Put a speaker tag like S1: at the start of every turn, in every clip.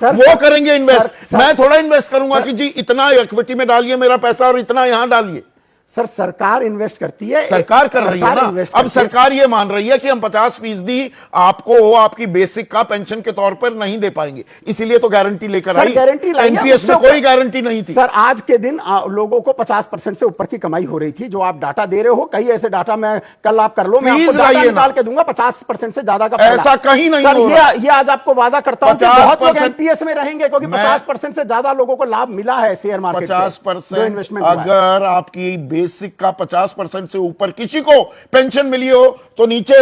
S1: वो करेंगे इन्वेस्ट। मैं थोड़ा इन्वेस्ट करूंगा
S2: सर,
S1: कि जी इतना इक्विटी में डालिए मेरा पैसा और इतना यहां डालिए।
S2: सर सरकार इन्वेस्ट करती है,
S1: सरकार कर रही है ना। अब सरकार ये मान रही है कि हम 50% आपको आपकी बेसिक का पेंशन के तौर पर नहीं दे पाएंगे, इसीलिए तो गारंटी लेकर आई।
S2: गारंटी
S1: एनपीएस में कोई गारंटी नहीं थी
S2: सर। आज के दिन लोगों को 50% से ऊपर की कमाई हो रही थी। जो आप डाटा दे रहे हो, कई ऐसे डाटा मैं कल आप कर लो, मैं आपको डाटा निकाल के दूंगा 50% से ज्यादा का
S1: ऐसा कहीं नहीं हो
S2: रहा। ये आज आपको वादा करता हूं कि बहुत लोग एनपीएस में रहेंगे, क्योंकि 50% से ज्यादा लोगों को लाभ मिला है शेयर मार्केट से।
S1: 50% अगर आपकी बेसिक का 50% से ऊपर किसी को पेंशन मिली हो तो नीचे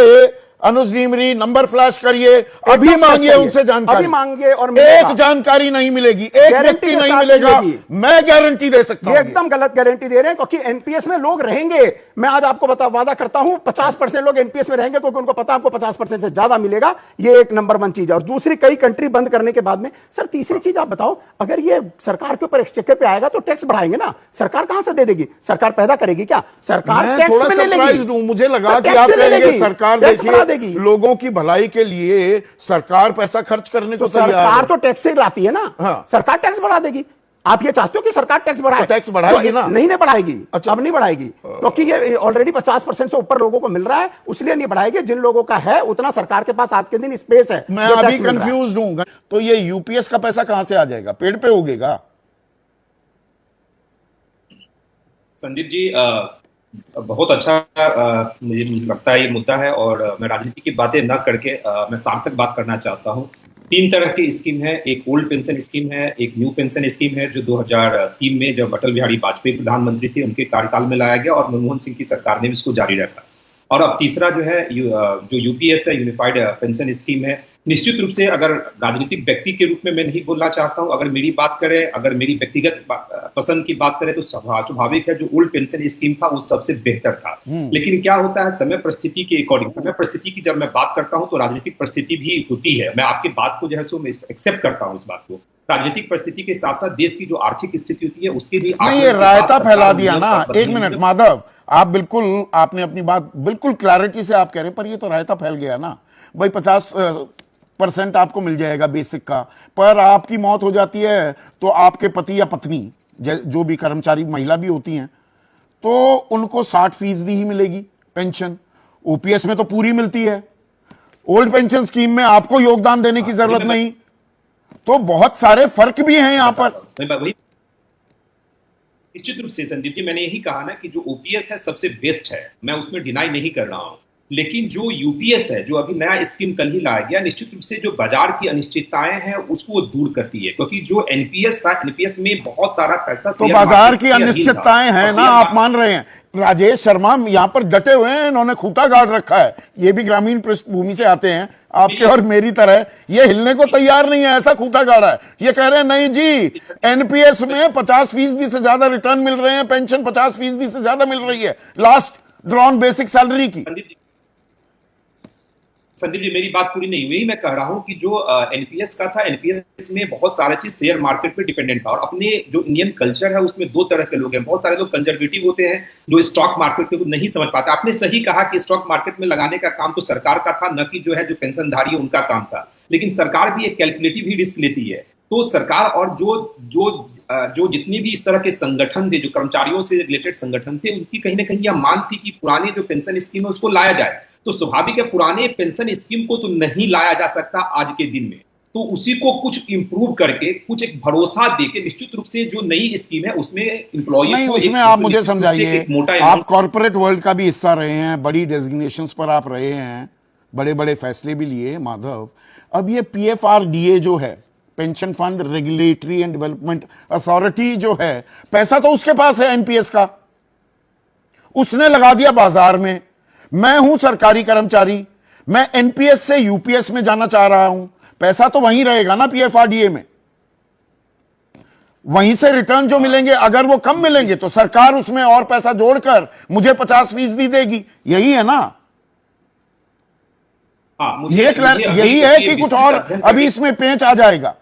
S1: अनुज नीमरी नंबर फ्लैश करिए, अभी मांगिए उनसे जानकारी,
S2: अभी मांगिए। और
S1: एक जानकारी नहीं मिलेगी, एक व्यक्ति नहीं मिलेगा। मैं गारंटी दे सकता हूं,
S2: एकदम गलत गारंटी दे रहे हैं, क्योंकि एनपीएस में लोग रहेंगे। मैं आज आपको वादा करता हूं 50% लोग एनपीएस में रहेंगे, क्योंकि उनको पता आपको 50% से ज्यादा मिलेगा। ये एक नंबर 1 चीज है। और दूसरी, कई कंट्री बंद करने के बाद में सर तीसरी चीज आप बताओ, अगर ये सरकार के ऊपर एक्सचेकर पे आएगा तो टैक्स बढ़ाएंगे ना। सरकार कहां से दे देगी? सरकार पैदा करेगी क्या? सरकार टैक्स में ले लेगी।
S1: मुझे लगा कि आप कहेंगे सरकार देखिए लोगों की भलाई के लिए सरकार पैसा खर्च करने को तैयार है।
S2: सरकार तो टैक्स से लाती है ना। हाँ। सरकार टैक्स बढ़ा देगी। आप ये चाहते हो कि सरकार टैक्स बढ़ाए?
S1: तो टैक्स बढ़ाएगी ना?
S2: नहीं बढ़ाएगी। अच्छा, अब नहीं बढ़ाएगी, क्योंकि ये ऑलरेडी 50% से ऊपर लोगों को मिल रहा है, इसलिए नहीं बढ़ाएगी। जिन लोगों का है उतना सरकार के पास आज के दिन स्पेस है।
S1: मैं अभी कंफ्यूज हूं, तो ये यूपीएस का पैसा कहां से आ जाएगा? पेड़ पे उगेगा?
S3: संदीप जी, बहुत अच्छा मुझे लगता है ये मुद्दा है, और मैं राजनीति की बातें न करके मैं सार्थक बात करना चाहता हूँ। 3 तरह की स्कीम है। एक ओल्ड पेंशन स्कीम है, एक न्यू पेंशन स्कीम है, जो 2003 में जब अटल बिहारी वाजपेयी प्रधानमंत्री थे उनके कार्यकाल में लाया गया, और मनमोहन सिंह की सरकार ने भी इसको जारी रखा। और अब तीसरा जो है जो यूपीएस है, यूनिफाइड पेंशन स्कीम है। निश्चित रूप से अगर राजनीतिक व्यक्ति के रूप में मैं नहीं बोलना चाहता हूं, अगर मेरी बात करें, अगर मेरी व्यक्तिगत पसंद की बात करें, तो स्वाभाविक है जो ओल्ड पेंशन स्कीम था वो सबसे बेहतर था। लेकिन क्या होता है, समय परिस्थिति के अकॉर्डिंग, समय परिस्थिति की जब मैं बात करता हूं तो राजनीतिक परिस्थिति भी होती है। मैं आपकी बात को जो है सो मैं एक्सेप्ट करता हूं इस बात को। राजनीतिक परिस्थिति के साथ साथ देश की जो आर्थिक स्थिति होती है उसके भी
S1: नहीं, ये रायता फैला दिया ना। एक मिनट माधव, आप बिल्कुल, आपने अपनी बात बिल्कुल क्लैरिटी से आप कह रहे हैं, पर ये तो रायता फैल गया ना भाई। 50% आपको मिल जाएगा बेसिक का, पर आपकी मौत हो जाती है तो आपके पति या पत्नी, जो भी कर्मचारी महिला भी होती हैं, तो उनको 60% ही मिलेगी पेंशन। ओपीएस में तो पूरी मिलती है, ओल्ड पेंशन स्कीम में आपको योगदान देने की जरूरत नहीं। तो बहुत सारे फर्क भी हैं यहां पर।
S3: निश्चित रूप से संदीप जी, मैंने यही कहा ना कि जो ओपीएस है सबसे बेस्ट है, मैं उसमें डिनाई नहीं कर रहा हूं। लेकिन जो यूपीएस है, जो अभी नया स्कीम कल ही लाया गया, निश्चित रूप से जो बाजार की अनिश्चितताएं हैं उसको वो दूर करती है। क्योंकि जो एनपीएस था, एनपीएस में बहुत सारा पैसा,
S1: तो बाजार की अनिश्चितताएं हैं ना, आप मान रहे हैं। राजेश शर्मा यहां पर डटे हुए हैं, इन्होंने खूंटा गाड़ रखा है। ये भी ग्रामीण पृष्ठभूमि से आते हैं आपके और मेरी तरह, ये हिलने को तैयार नहीं है, ऐसा खूंटा गाड़ा है। ये कह रहे हैं नहीं जी, एनपीएस में 50% से ज्यादा रिटर्न मिल रहे हैं, पेंशन 50% से ज्यादा मिल रही है लास्ट ड्रॉन बेसिक सैलरी की।
S3: संदीप जी, मेरी बात पूरी नहीं हुई। मैं कह रहा हूं कि जो एनपीएस का था, एनपीएस में बहुत सारा चीज शेयर मार्केट पे डिपेंडेंट था। और अपने जो इंडियन कल्चर है उसमें 2 तरह के लोग हैं। बहुत सारे लोग कंजर्वेटिव होते हैं जो स्टॉक मार्केट को नहीं समझ पाते। आपने सही कहा कि स्टॉक मार्केट में लगाने का काम तो सरकार का था, न कि जो है जो पेंशनधारी है उनका काम था। लेकिन सरकार भी एक कैलकुलेटिव ही रिस्क लेती है। तो सरकार और जो जितने भी इस तरह के संगठन थे, जो कर्मचारियों से रिलेटेड संगठन थे, उनकी कहीं ना कहीं यह मांग थी कि पुराने जो पेंशन स्कीम है उसको लाया जाए। तो स्वाभाविक है पुराने पेंशन स्कीम को तो नहीं लाया जा सकता आज के दिन में, तो उसी को कुछ इंप्रूव करके, कुछ एक भरोसा देके, निश्चित रूप से जो नई स्कीम है उसमें एम्प्लॉई
S1: नहीं, उसमें आप मुझे समझाइए, आप कॉर्पोरेट वर्ल्ड का भी हिस्सा रहे हैं, बड़ी डेजिग्नेशंस पर आप रहे हैं, बड़े बड़े फैसले भी लिए माधव। अब ये पीएफआरडीए जो है, pension fund regulatory and development authority जो है, पैसा तो उसके पास है एनपीएस का, उसने लगा दिया बाजार में। मैं हूं सरकारी कर्मचारी, मैं एनपीएस से यूपीएस में जाना चाह रहा हूं, पैसा तो वहीं रहेगा ना पीएफआरडीए में, वहीं से रिटर्न जो मिलेंगे, अगर वो कम मिलेंगे तो सरकार उसमें और पैसा जोड़कर मुझे 50% देगी। यही है ना? यही है कि कुछ और अभी इसमें पेंच आ जाएगा?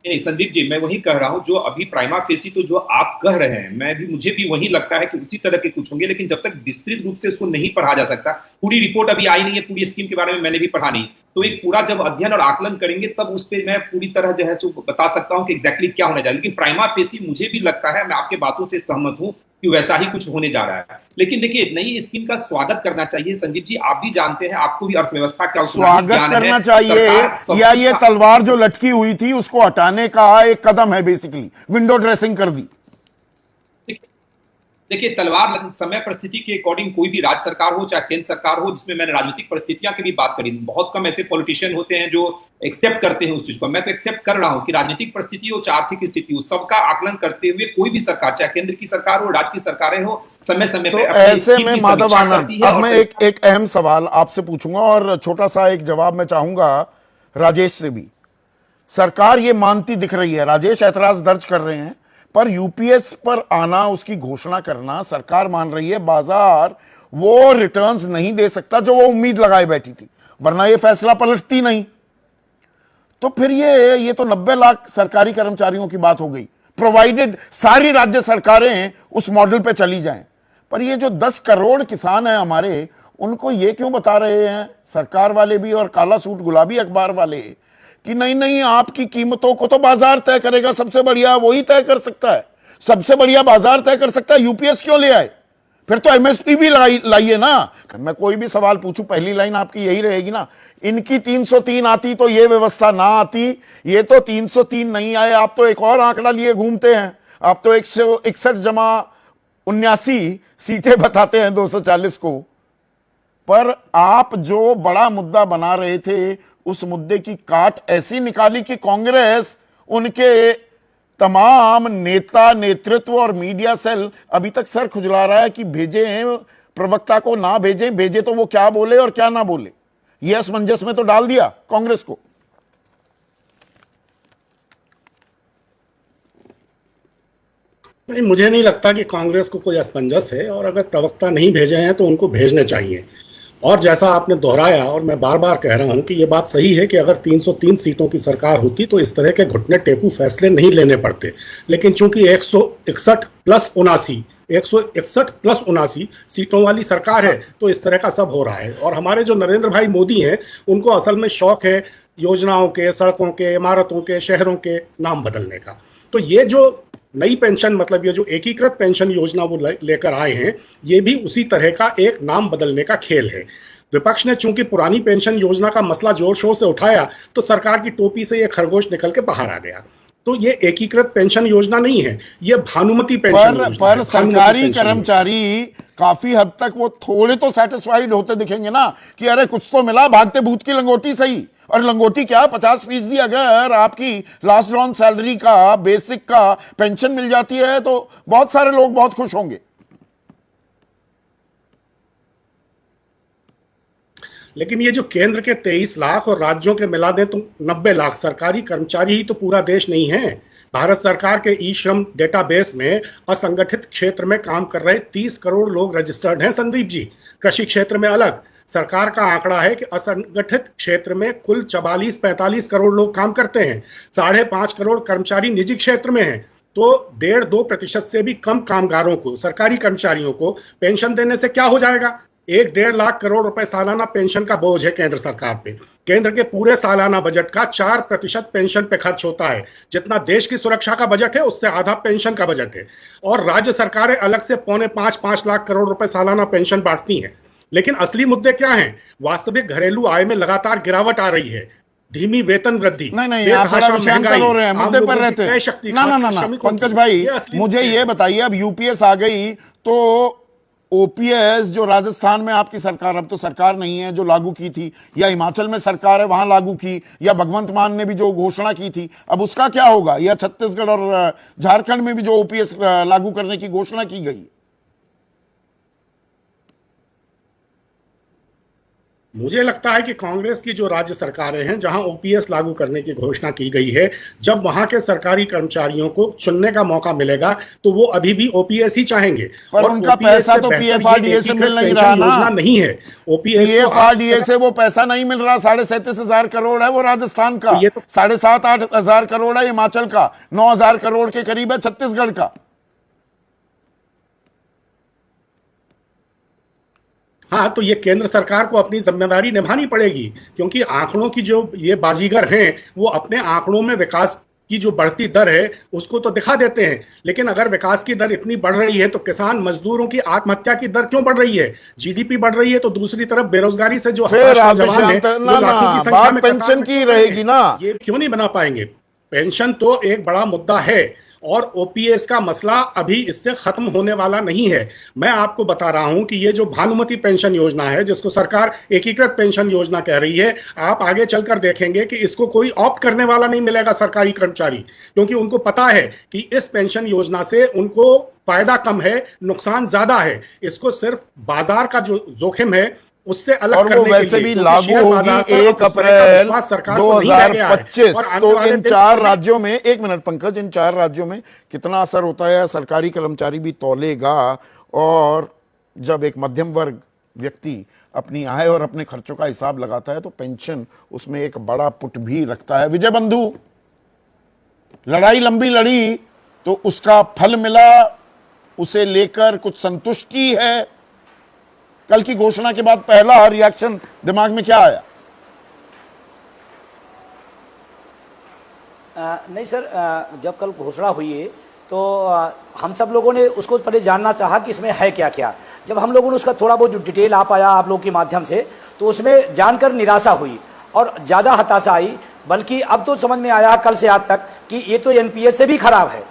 S3: नहीं संदीप जी, मैं वही कह रहा हूं जो अभी प्राइमा फेसी तो जो आप कह रहे हैं, मुझे भी वही लगता है कि उसी तरह के कुछ होंगे, लेकिन जब तक विस्तृत रूप से उसको नहीं पढ़ा जा सकता, पूरी रिपोर्ट अभी आई नहीं है, पूरी स्कीम के बारे में मैंने भी पढ़ा नहीं, तो एक पूरा जब अध्ययन और आकलन करेंगे तब उस पर मैं पूरी तरह जो है सो बता सकता हूं कि एग्जैक्टली क्या होने जा रहा है। लेकिन प्राइमा फेसी मुझे भी लगता है, मैं आपके बातों से सहमत हूं कि वैसा ही कुछ होने जा रहा है। लेकिन देखिए, नई स्कीम का स्वागत करना चाहिए संदीप जी, आप भी जानते हैं, आपको भी अर्थव्यवस्था का
S1: स्वागत करना चाहिए, या ये तलवार जो लटकी हुई थी उसको हटाने का एक कदम है, बेसिकली विंडो ड्रेसिंग कर दी।
S3: देखिए, तलवार समय परिस्थिति के अकॉर्डिंग, कोई भी राज्य सरकार हो चाहे केंद्र सरकार हो, जिसमें मैंने राजनीतिक परिस्थितियां की भी बात करी, बहुत कम ऐसे पॉलिटिशियन होते हैं जो एक्सेप्ट करते हैं उस चीज को। मैं तो एक्सेप्ट कर रहा हूं कि राजनीतिक परिस्थिति हो चाहे आर्थिक स्थिति हो, सबका आकलन करते हुए कोई भी सरकार, चाहे केंद्र की सरकार हो, राज्य की सरकारें हो, समय समय
S1: तो
S3: पर
S1: ऐसे में माधव आनंद, अब मैं एक अहम सवाल आपसे पूछूंगा और छोटा सा एक जवाब मैं चाहूंगा राजेश से भी। सरकार ये मानती दिख रही है, राजेश ऐतराज दर्ज कर रहे हैं, पर यूपीएस पर आना, उसकी घोषणा करना, सरकार मान रही है बाजार वो रिटर्न्स नहीं दे सकता जो वो उम्मीद लगाए बैठी थी, वरना ये फैसला पलटती नहीं। तो फिर ये तो 90 लाख सरकारी कर्मचारियों की बात हो गई, प्रोवाइडेड सारी राज्य सरकारें उस मॉडल पे चली जाएं। पर ये जो 10 करोड़ किसान हैं हमारे, उनको ये क्यों बता रहे हैं सरकार वाले भी और काला सूट गुलाबी अखबार वाले कि नहीं नहीं, आपकी कीमतों को तो बाजार तय करेगा, सबसे बढ़िया वही तय कर सकता है, सबसे बढ़िया बाजार तय कर सकता है, यूपीएस क्यों ले आए? फिर तो एमएसपी भी लाइए ना। मैं कोई भी सवाल पूछूं, पहली लाइन आपकी यही रहेगी ना, इनकी 303 आती तो ये व्यवस्था ना आती, ये तो 303 नहीं आए, आप तो एक और आंकड़ा लिए घूमते हैं, आप तो 161 जमा 79 सीटें बताते हैं 240 को। पर आप जो बड़ा मुद्दा बना रहे थे, उस मुद्दे की काट ऐसी निकाली कि कांग्रेस, उनके तमाम नेता, नेतृत्व और मीडिया सेल अभी तक सर खुजला रहा है कि भेजें प्रवक्ता को, ना भेजें, भेजे तो वो क्या बोले और क्या ना बोले। ये असमंजस में तो डाल दिया कांग्रेस को।
S4: नहीं, मुझे नहीं लगता कि कांग्रेस को कोई असमंजस है, और अगर प्रवक्ता नहीं भेजे हैं तो उनको भेजने चाहिए। और जैसा आपने दोहराया, और मैं बार बार कह रहा हूं कि यह बात सही है कि अगर 303 सीटों की सरकार होती तो इस तरह के घुटने टेपू फैसले नहीं लेने पड़ते। लेकिन चूंकि 161 प्लस 79 सीटों वाली सरकार है, तो इस तरह का सब हो रहा है। और हमारे जो नरेंद्र भाई मोदी हैं, उनको असल में शौक है योजनाओं के, सड़कों के, इमारतों के, शहरों के नाम बदलने का। तो ये जो नई पेंशन, मतलब ये जो एकीकृत पेंशन योजना वो लेकर आए हैं, ये भी उसी तरह का एक नाम बदलने का खेल है। विपक्ष ने चूंकि पुरानी पेंशन योजना का मसला जोर शोर से उठाया, तो सरकार की टोपी से ये खरगोश निकल के बाहर आ गया। तो ये एकीकृत पेंशन योजना नहीं है, ये भानुमति पेंशन योजना
S1: पर सरकारी कर्मचारी काफी हद तक वो थोड़े तो सेटिस्फाइड होते दिखेंगे ना कि अरे कुछ तो मिला, भागते भूत की लंगोटी सही। और लंगोटी क्या, 50% अगर आपकी लास्ट ड्रॉन सैलरी का, बेसिक का पेंशन मिल जाती है तो बहुत सारे लोग बहुत खुश होंगे।
S4: लेकिन ये जो केंद्र के 23 लाख और राज्यों के मिला दें तो 90 लाख सरकारी कर्मचारी ही तो पूरा देश नहीं है। भारत सरकार के ई श्रम डेटाबेस में असंगठित क्षेत्र में काम कर रहे 30 करोड़ लोग रजिस्टर्ड हैं संदीप जी। कृषि क्षेत्र में अलग, सरकार का आंकड़ा है कि असंगठित क्षेत्र में कुल 44-45 करोड़ लोग काम करते हैं। 5.5 करोड़ कर्मचारी निजी क्षेत्र में हैं। तो 1.5-2% से भी कम कामगारों को, सरकारी कर्मचारियों को पेंशन देने से क्या हो जाएगा? 1-1.5 लाख करोड़ रुपए सालाना पेंशन का बोझ है केंद्र सरकार पे। केंद्र के पूरे सालाना बजट का 4% पेंशन पे खर्च होता है। जितना देश की सुरक्षा का बजट है, उससे आधा पेंशन का बजट है। और राज्य सरकारें अलग से 4.5-5 लाख करोड़ रुपए सालाना पेंशन बांटती हैं। लेकिन असली मुद्दे क्या हैं? वास्तविक घरेलू आय में लगातार गिरावट आ रही है, धीमी वेतन वृद्धि,
S1: नहीं आप बड़ा विषयांतर हो रहे हैं, मुद्दे पर रहते ना पंकज भाई, मुझे ये बताइए, अब यूपीएस आ गई तो ओपीएस जो राजस्थान में आपकी सरकार, अब तो सरकार नहीं है, जो लागू की थी, या हिमाचल में सरकार है वहां लागू की, या भगवंत मान ने भी जो घोषणा की थी, अब उसका क्या होगा? या छत्तीसगढ़ और झारखंड में भी जो ओपीएस लागू करने की घोषणा की गई?
S4: मुझे लगता है कि कांग्रेस की जो राज्य सरकारें हैं जहां ओपीएस लागू करने की घोषणा की गई है, जब वहां के सरकारी कर्मचारियों को चुनने का मौका मिलेगा तो वो अभी भी ओपीएस ही चाहेंगे।
S1: पर
S4: और
S1: उनका
S4: ओपीएस
S1: पैसा
S4: से
S1: तो
S4: बेहतर ये
S1: पीएफआरडीए से
S4: एकीकृत
S1: मिल नहीं
S4: पेंशन
S1: रहा ना।
S4: योजना नहीं है। ओपीएस को आप
S1: पीएफआरडीए से वो पैसा नहीं मिल रहा। 37,500 करोड़ है वो राजस्थान का,
S4: ये तो
S1: 7,500-8,000 करोड़ है हिमाचल का, 9,000 करोड़ के करीब है छत्तीसगढ़ का।
S4: हाँ, तो ये केंद्र सरकार को अपनी जिम्मेदारी निभानी पड़ेगी, क्योंकि आंकड़ों की जो ये बाजीगर हैं वो अपने आंकड़ों में विकास की जो बढ़ती दर है उसको तो दिखा देते हैं, लेकिन अगर विकास की दर इतनी बढ़ रही है तो किसान मजदूरों की आत्महत्या की दर क्यों बढ़ रही है? जीडीपी बढ़ रही है तो दूसरी तरफ बेरोजगारी से जो
S1: फिर
S4: हताश
S1: आप
S4: नौजवान है
S1: ना
S4: वो लाखों की
S1: ना
S4: संख्या
S1: बात
S4: में कतार
S1: पेंशन
S4: में
S1: की
S4: क्यों खड़े
S1: रहेगी
S4: हैं?
S1: ना।
S4: ये क्यों नहीं बना पाएंगे? पेंशन तो एक बड़ा मुद्दा है और ओपीएस का मसला अभी इससे खत्म होने वाला नहीं है। मैं आपको बता रहा हूं कि ये जो भानुमति पेंशन योजना है, जिसको सरकार एकीकृत पेंशन योजना कह रही है, आप आगे चलकर देखेंगे कि इसको कोई ऑप्ट करने वाला नहीं मिलेगा सरकारी कर्मचारी, क्योंकि उनको पता है कि इस पेंशन योजना से उनको फायदा कम है, नुकसान ज्यादा है। इसको सिर्फ बाजार का जो जोखिम है उससे अलग
S1: और वो
S4: करने के
S1: वैसे
S4: लिए,
S1: भी
S4: क्योंकि
S1: लागू
S4: शेयर
S1: होगी
S4: बाजार पर
S1: 1
S4: अब उस तरह का
S1: अप्रैल
S4: विश्वास सरकार को नहीं रह गया है।
S1: 2025।
S4: और आने
S1: तो
S4: वाले
S1: इन
S4: दिन
S1: 4 राज्यों में, एक मिनट पंकज, इन 4 राज्यों में कितना असर होता है सरकारी कर्मचारी भी तौलेगा। और जब एक मध्यम वर्ग व्यक्ति अपनी आय और अपने खर्चों का हिसाब लगाता है तो पेंशन उसमें एक बड़ा पुट भी रखता है। विजय बंधु, लड़ाई लंबी लड़ी तो उसका फल मिला, उसे लेकर कुछ संतुष्टि है। कल की घोषणा के बाद पहला रिएक्शन दिमाग में क्या आया?
S5: नहीं सर, जब कल घोषणा हुई है तो हम सब लोगों ने उसको पहले जानना चाहा कि इसमें है क्या क्या। जब हम लोगों ने उसका थोड़ा बहुत जो डिटेल आ पाया आप लोगों के माध्यम से, तो उसमें जानकर निराशा हुई और ज़्यादा हताशा आई। बल्कि अब तो समझ में आया कल से आज तक कि ये तो एनपीएस से भी खराब है।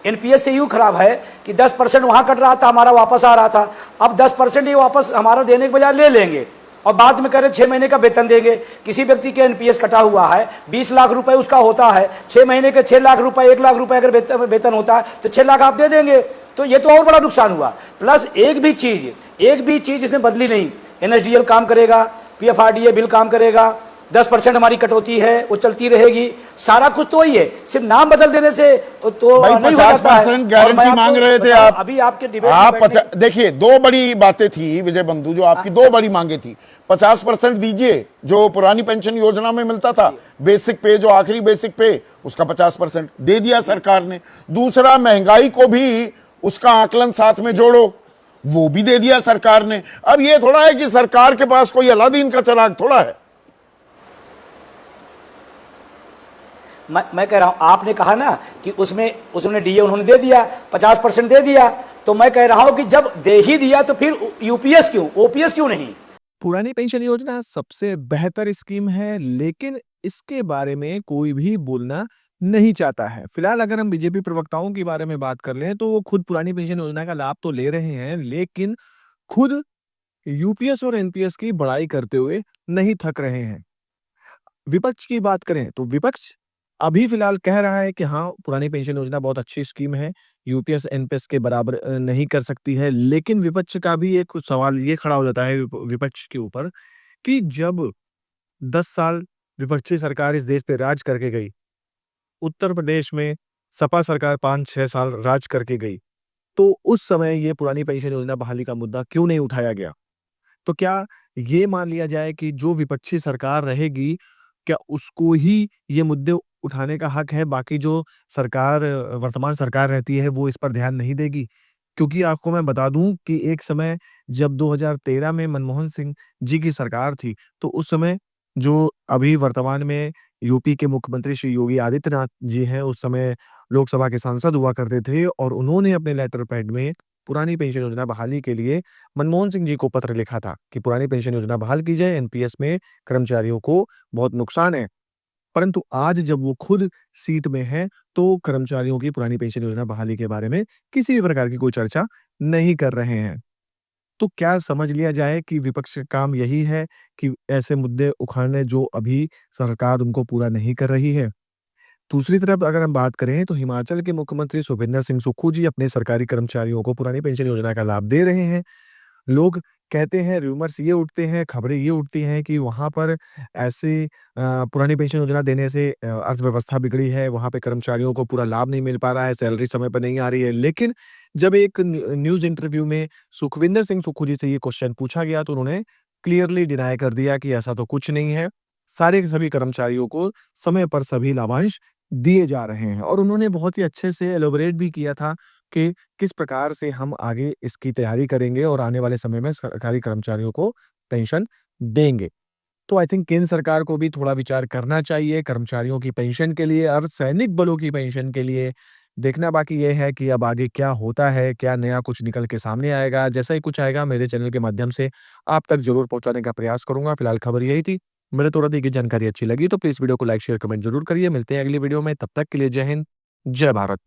S5: एनपीएस से यूँ खराब है कि 10% वहाँ कट रहा था, हमारा वापस आ रहा था। अब 10% ये वापस हमारा देने के बजाय ले लेंगे और बाद में कह रहे 6 महीने का वेतन देंगे। किसी व्यक्ति के एनपीएस कटा हुआ है, 20 लाख रुपए उसका होता है, 6 महीने के 6 लाख रुपए, 1 लाख रुपए अगर वेतन होता है तो 6 लाख आप दे देंगे। तो ये तो और बड़ा नुकसान हुआ। प्लस एक भी चीज इसमें बदली नहीं। एनएसडीएल काम करेगा, पीएफआरडीए बिल काम करेगा, 10% हमारी कटौती है वो चलती रहेगी, सारा कुछ तो वही है। सिर्फ नाम बदल देने से तो
S1: भाई
S5: नहीं हो जाता है।
S1: 50%
S5: और
S1: गारंटी
S5: मैं
S1: मांग
S5: आपको
S1: रहे थे
S5: बताऊं,
S1: आप।
S5: अभी आपके डिबेट
S1: आप
S5: में बैठने-
S1: देखिए, 2 बड़ी बातें थी विजय बंधु, जो आपकी 2 बड़ी मांगे थी। 50% दीजिए जो पुरानी पेंशन योजना में मिलता था, बेसिक पे, जो आखिरी बेसिक पे, उसका 50% दे दिया सरकार ने। दूसरा, महंगाई को भी उसका आकलन साथ में जोड़ो, वो भी दे दिया सरकार ने। अब ये थोड़ा है कि सरकार के पास कोई अलादीन का चिराग थोड़ा है।
S5: मैं कह रहा हूं, आपने कहा ना कि उसने डीए उन्होंने दे दिया, 50% दे दिया। तो मैं कह रहा हूं कि जब दे ही दिया तो फिर यूपीएस क्यों, ओपीएस क्यों नहीं?
S6: पुरानी पेंशन योजना सबसे बेहतर स्कीम है, लेकिन इसके बारे में कोई भी बोलना नहीं चाहता है। फिलहाल अगर हम बीजेपी प्रवक्ताओं के बारे में बात कर लें तो वो खुद पुरानी पेंशन योजना का लाभ तो ले रहे हैं, लेकिन खुद यूपीएस और एनपीएस की बड़ाई करते हुए नहीं थक रहे हैं। विपक्ष की बात करें तो विपक्ष अभी फिलहाल कह रहा है कि हाँ, पुरानी पेंशन योजना बहुत अच्छी स्कीम है, यूपीएस एनपीएस के बराबर नहीं कर सकती है। लेकिन विपक्ष का भी एक सवाल ये खड़ा हो जाता है विपक्ष के ऊपर कि जब 10 साल विपक्षी सरकार इस देश पे राज करके गई, उत्तर प्रदेश में सपा सरकार 5-6 साल राज करके गई, तो उस समय ये पुरानी पेंशन योजना बहाली का मुद्दा क्यों नहीं उठाया गया? तो क्या ये मान लिया जाए कि जो विपक्षी सरकार रहेगी, क्या उसको ही ये मुद्दे उठाने का हक है, बाकी जो सरकार वर्तमान सरकार रहती है वो इस पर ध्यान नहीं देगी? क्योंकि आपको मैं बता दूं कि एक समय जब 2013 में मनमोहन सिंह जी की सरकार थी, तो उस समय जो अभी वर्तमान में यूपी के मुख्यमंत्री श्री योगी आदित्यनाथ जी हैं, उस समय लोकसभा के सांसद हुआ करते थे और उन्होंने अपने लेटर पैड में पुरानी पेंशन योजना बहाली के लिए मनमोहन सिंह जी को पत्र लिखा था कि पुरानी पेंशन योजना बहाल की जाए, एनपीएस में कर्मचारियों को बहुत नुकसान है। परंतु आज जब वो खुद सीट में हैं, तो कर्मचारियों की पुरानी पेंशन योजना बहाली के बारे में किसी भी प्रकार की कोई चर्चा नहीं कर रहे हैं। तो क्या समझ लिया जाए कि विपक्ष का काम यही है कि ऐसे मुद्दे उखाड़ने जो अभी सरकार उनको पूरा नहीं कर रही है? दूसरी तरफ अगर हम बात करें तो हिमाचल के मुख्यमंत्री सुखविंदर सिंह सुक्खू जी अपने सरकारी कर्मचारियों को पुरानी पेंशन योजना का लाभ दे रहे हैं। लोग कहते हैं, रूमर्स ये उठते हैं, खबरें ये उठती हैं कि वहाँ पर ऐसे पुरानी पेंशन योजना देने से अर्थव्यवस्था बिगड़ी है, वहाँ पे कर्मचारियों को पूरा लाभ नहीं मिल पा रहा है, सैलरी समय पर नहीं आ रही है। लेकिन जब एक न्यूज़ इंटरव्यू में सुखविंदर सिंह सुक्खू जी से ये क्वेश्चन पूछा गया तो उन्होंने क्लियरली डिनाई कर दिया कि ऐसा तो कुछ नहीं है। सारे के सभी कर्मचारियों को समय पर सभी लाभांश दिए जा रहे हैं और उन्होंने बहुत ही अच्छे से एलैबोरेट भी किया था कि किस प्रकार से हम आगे इसकी तैयारी करेंगे और आने वाले समय में सरकारी कर्मचारियों को पेंशन देंगे। तो आई थिंक केंद्र सरकार को भी थोड़ा विचार करना चाहिए कर्मचारियों की पेंशन के लिए, अर्धसैनिक बलों की पेंशन के लिए। देखना बाकी ये है कि अब आगे क्या होता है, क्या नया कुछ निकल के सामने आएगा। जैसा ही कुछ आएगा मेरे चैनल के माध्यम से आप तक ज़रूर पहुँचाने का प्रयास करूँगा। फिलहाल खबर यही थी। मेरे तुरंत ये जानकारी अच्छी लगी तो प्लीज़ वीडियो को लाइक, शेयर, कमेंट ज़रूर करिए। मिलते हैं अगली वीडियो में, तब तक के लिए जय हिंद, जय भारत।